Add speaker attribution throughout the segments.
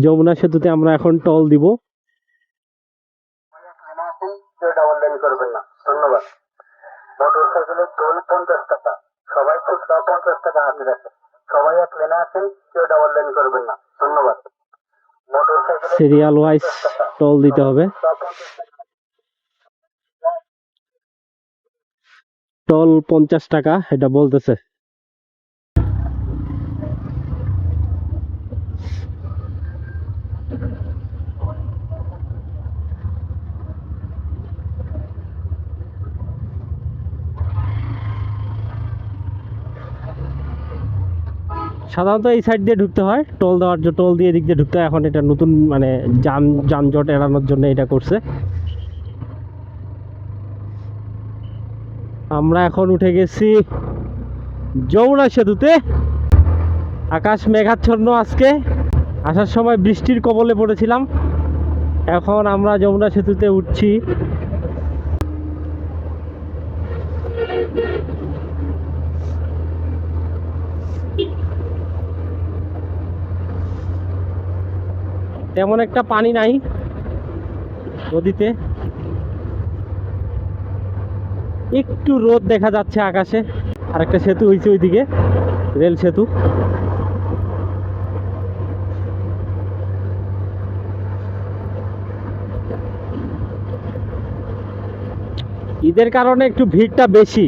Speaker 1: যমুনা সেতুতে আমরা এখন টোল দিব।
Speaker 2: ডাবল লাইন করবেন না, ধন্যবাদ। মোটর সাইকেলের টোল 50 টাকা, সবাই খুচরা 50 টাকা হাতে রাখে। সবাই এক লেনে আছেন, কেউ ডাবল লাইন করবেন না, ধন্যবাদ। মোটর সাইকেলের
Speaker 1: সিরিয়াল ওয়াইজ টোল দিতে হবে। টোল 50 টাকা এটা বলতেছে। সাধারণত এই সাইড দিয়ে ঢুকতে হয়, টোল দেওয়ার জন্য, টোল দিয়ে দিক দিয়ে ঢুকতে হয়। এখন এটা নতুন মানে যানজট এড়ানোর জন্য এটা করছে। আমরা এখন উঠে গেছি যমুনা সেতুতে। আকাশ মেঘাচ্ছন্ন আজকে, আসার সময় বৃষ্টির কবলে পড়েছিলাম। এখন আমরা যমুনা সেতুতে উঠছি। তেমন একটা পানি নাই নদীতে, একটু রোদ দেখা যাচ্ছে আকাশে। আর একটা সেতু হয়েছে ওইদিকে, রেল সেতু। ঈদের কারণে একটু ভিড়টা বেশি,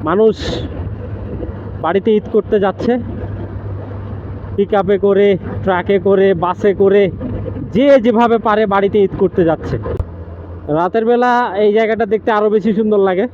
Speaker 1: মানুষ বাড়িতে ঈদ করতে যাচ্ছে। পিক আপে করে, ট্রাকে করে, বাসে করে, যে যেভাবে পারে বাড়িতে ঈদ করতে যাচ্ছে। রাতের বেলা এই জায়গাটা দেখতে আরো বেশি সুন্দর লাগে।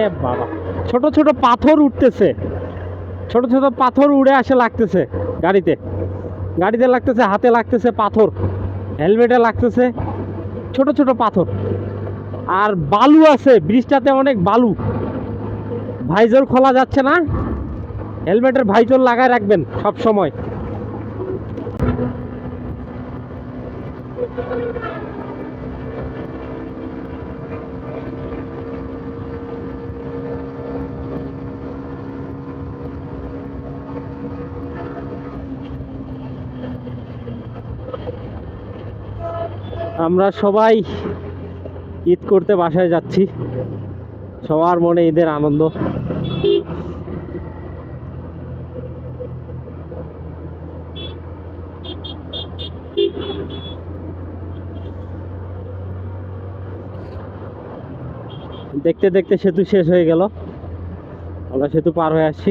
Speaker 1: এ বাবা, ছোট ছোট পাথর উঠতেছে, ছোট ছোট পাথর উড়ে আসে লাগতেছে গাড়িতে, গাড়িতে লাগতেছে, হাতে লাগতেছে পাথর, হেলমেটে লাগতেছে ছোট ছোট পাথর। আর বালু আছে, ব্রিজটাতে অনেক বালু। ভাইজর খোলা যাচ্ছে না, হেলমেটের ভাইজর লাগায় রাখবেন সব সময়। আমরা সবাই ঈদ করতে বাসায় যাচ্ছি, সবার মনে ঈদের আনন্দ। দেখতে দেখতে সেতু শেষ হয়ে গেল, আমরা সেতু পার হয়ে আসছি।